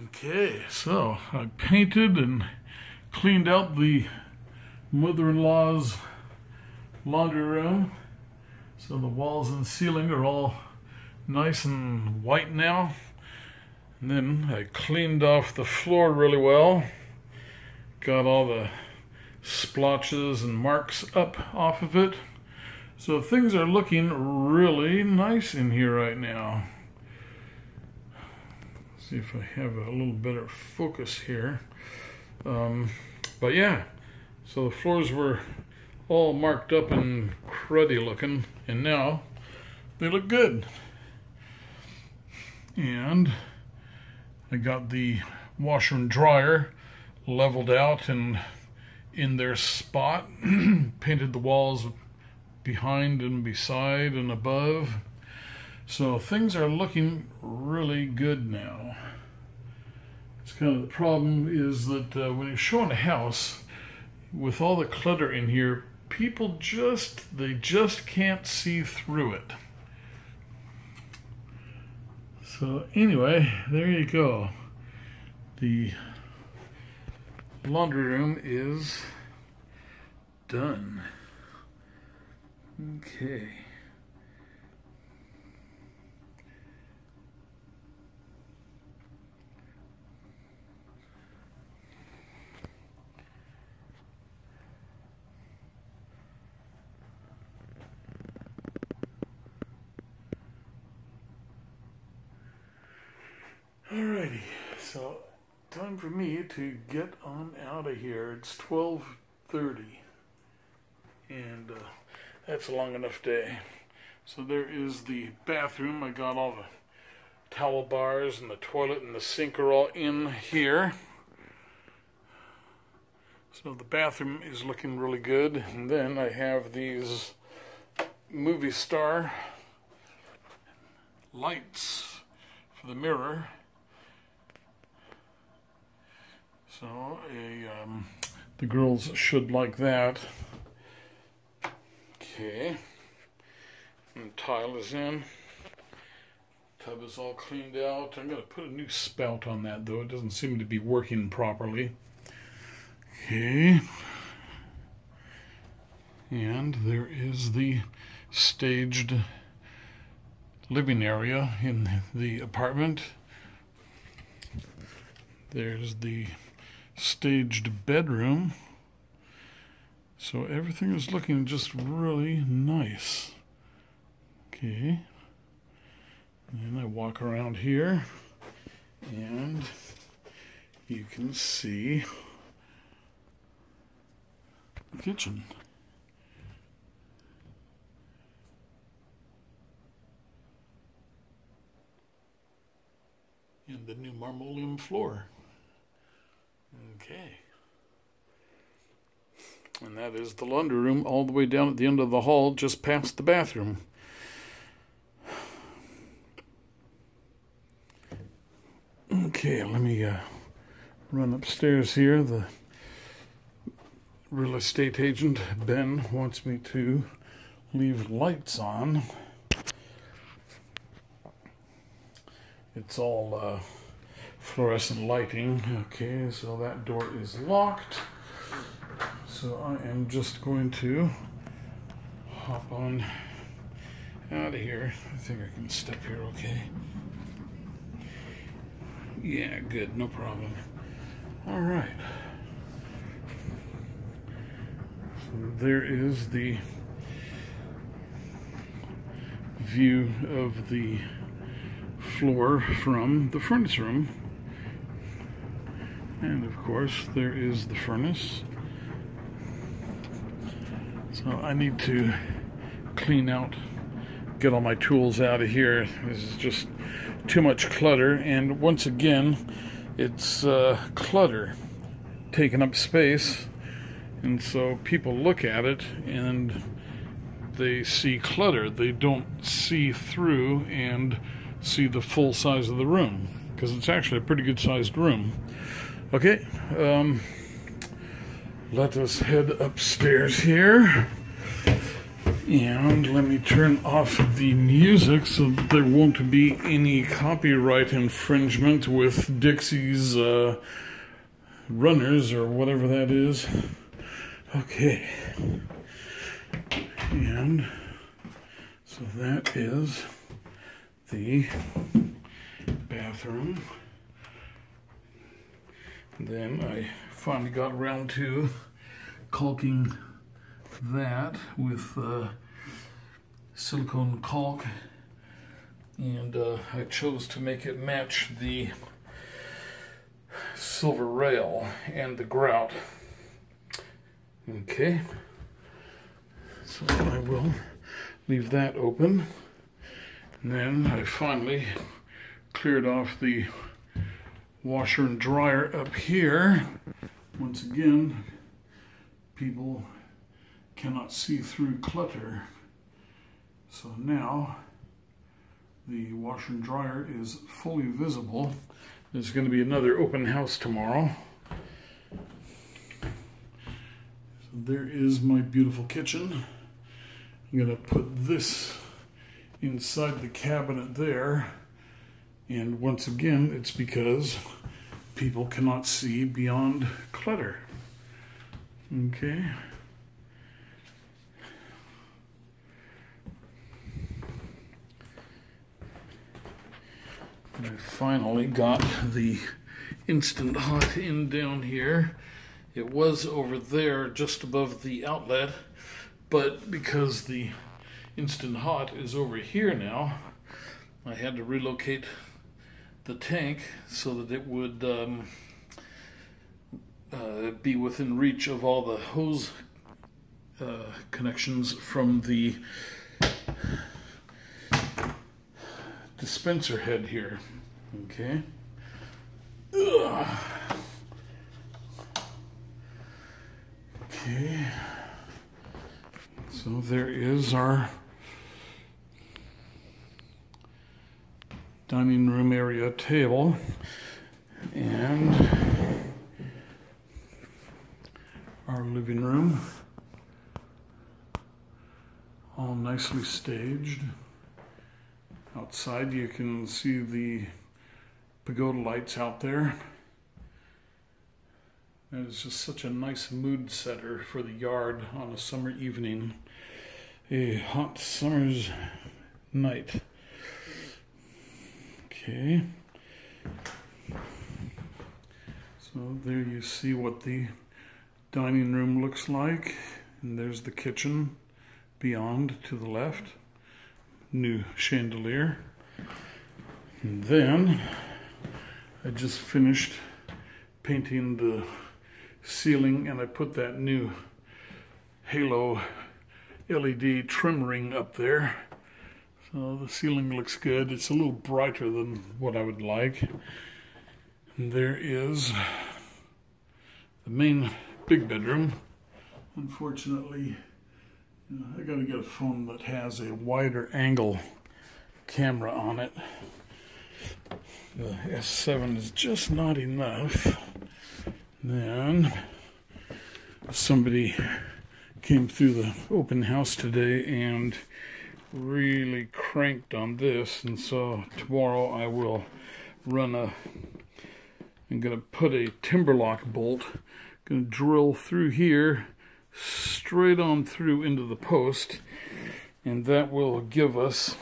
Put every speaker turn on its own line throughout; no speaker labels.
Okay, so I painted and cleaned out the mother-in-law's laundry room. So the walls and ceiling are all nice and white now. And then I cleaned off the floor really well. Got all the splotches and marks up off of it. So things are looking really nice in here right now. See if I have a little better focus here. But yeah, so the floors were all marked up and cruddy looking, and now they look good. And I got the washer and dryer leveled out and in their spot. Painted the walls behind and beside and above. So things are looking really good now. It's kind of the problem is that when you're showing a house with all the clutter in here, people just can't see through it. So anyway, there you go. The laundry room is done. Okay. Alrighty, so time for me to get on out of here. It's 12:30, and that's a long enough day. So there is the bathroom. I got all the towel bars and the toilet and the sink are all in here. So the bathroom is looking really good. And then I have these movie star lights for the mirror. So the girls should like that. Okay. And the tile is in. Tub is all cleaned out. I'm going to put a new spout on that, though. It doesn't seem to be working properly. Okay. And there is the staged living area in the apartment. There's the staged bedroom. So everything is looking just really nice. Okay. And I walk around here and you can see the kitchen. And the new marmoleum floor. Okay. And that is the laundry room all the way down at the end of the hall, just past the bathroom. Okay, let me run upstairs here. The real estate agent, Ben, wants me to leave lights on. It's all fluorescent lighting. Okay, so that door is locked. So I am just going to hop on out of here. I think I can step here okay. Yeah, good, no problem. All right. So there is the view of the floor from the furnace room. And of course, there is the furnace. So I need to clean out, get all my tools out of here. This is just too much clutter, and once again, it's clutter taking up space, and so people look at it and they see clutter. They don't see through and see the full size of the room, because it's actually a pretty good sized room. Okay, let us head upstairs here. And let me turn off the music so that there won't be any copyright infringement with Dixie's Runners or whatever that is. Okay. And so that is the bathroom. Then I finally got around to caulking that with silicone caulk, and I chose to make it match the silver rail and the grout. Okay, so I will leave that open, and then I finally cleared off the washer and dryer up here. Once again, people cannot see through clutter. So now the washer and dryer is fully visible. There's going to be another open house tomorrow. So there is my beautiful kitchen. I'm going to put this inside the cabinet there. And once again, it's because people cannot see beyond clutter. Okay. I finally got the Instant Hot in down here. It was over there just above the outlet, but because the Instant Hot is over here now, I had to relocate the tank so that it would be within reach of all the hose connections from the dispenser head here. Okay. Ugh. Okay. So there is our dining room area table, and our living room, all nicely staged. Outside you can see the pagoda lights out there. And it's just such a nice mood setter for the yard on a summer evening, a hot summer's night. Okay. So there you see what the dining room looks like, and there's the kitchen beyond to the left. New chandelier. And then I just finished painting the ceiling, and I put that new halo LED trim ring up there. So the ceiling looks good. It's a little brighter than what I would like. And there is the main big bedroom. Unfortunately, I gotta get a phone that has a wider angle camera on it. The S7 is just not enough. Then somebody came through the open house today and really cranked on this, and so tomorrow I will run I'm gonna put a timber lock bolt, gonna drill through here straight on through into the post, and that will give us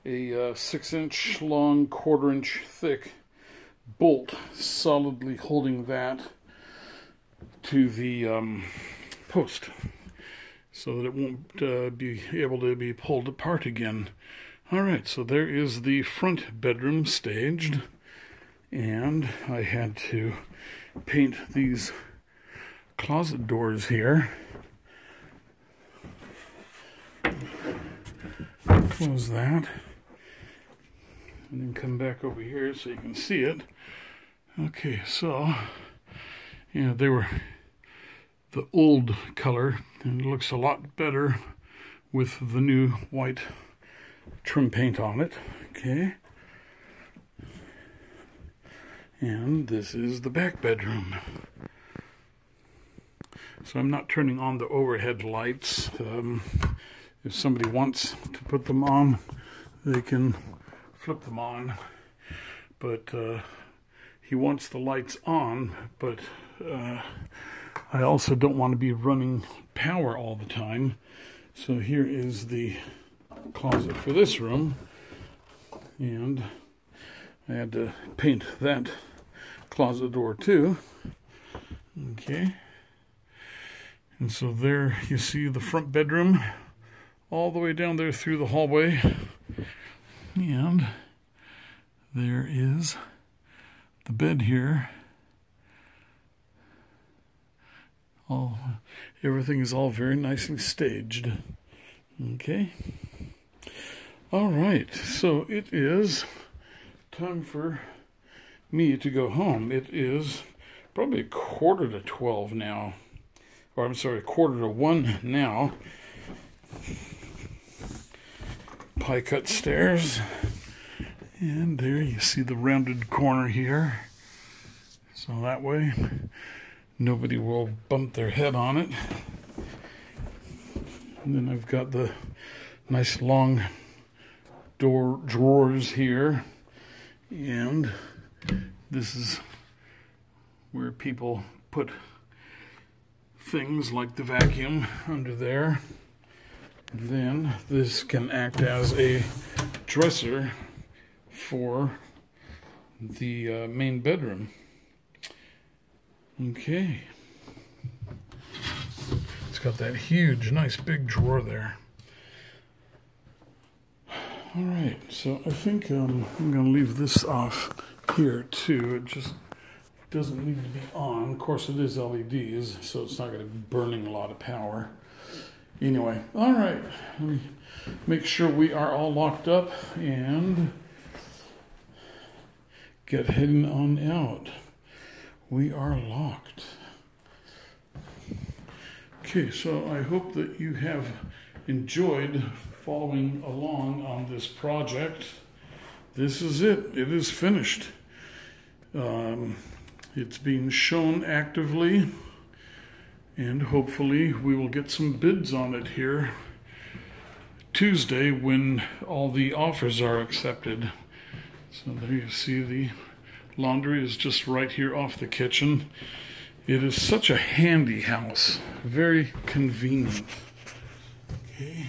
a 6-inch long, 1/4-inch thick bolt solidly holding that to the post, so that it won't be able to be pulled apart again. Alright, so there is the front bedroom staged, and I had to paint these closet doors here. Close that, and then come back over here so you can see it. Okay, so yeah, they were the old color, and it looks a lot better with the new white trim paint on it. Okay, and this is the back bedroom. So I'm not turning on the overhead lights. if somebody wants to put them on, they can flip them on. But he wants the lights on, but I also don't want to be running power all the time. So here is the closet for this room, and I had to paint that closet door too. Okay, and so there you see the front bedroom all the way down there through the hallway, and there is the bed here. Everything is all very nicely staged. Okay. All right, so it is time for me to go home. It is probably 11:45 now. Or I'm sorry, 1:45 now. Pie cut stairs. And there you see the rounded corner here. So that way nobody will bump their head on it. And then I've got the nice long door drawers here. And this is where people put things like the vacuum under there. Then this can act as a dresser for the main bedroom. Okay. It's got that huge, nice big drawer there. All right, so I think I'm going to leave this off here too. It just doesn't need to be on. Of course, it is LEDs, so it's not going to be burning a lot of power. Anyway, all right. Let me make sure we are all locked up and get heading on out. We are locked. Okay, so I hope that you have enjoyed following along on this project. This is it. It is finished. It's being shown actively, and hopefully we will get some bids on it here Tuesday when all the offers are accepted. So there you see the laundry is just right here off the kitchen. It is such a handy house, very convenient. Okay.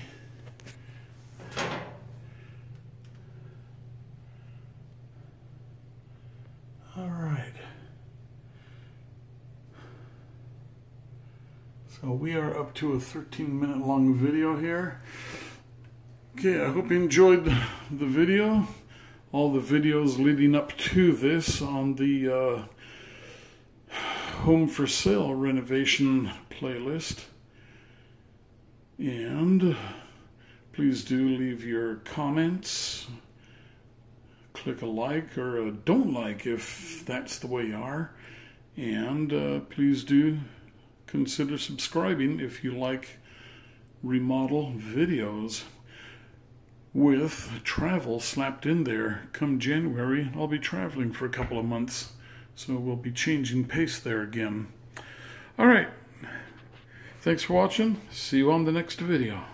All right. So we are up to a 13-minute long video here. Okay, I hope you enjoyed the video. All the videos leading up to this on the home for sale renovation playlist. And please do leave your comments. Click a like or a don't like if that's the way you are. And please do consider subscribing if you like remodel videos with travel slapped in there. Come January, I'll be traveling for a couple of months, so we'll be changing pace there again. All right. Thanks for watching. See you on the next video.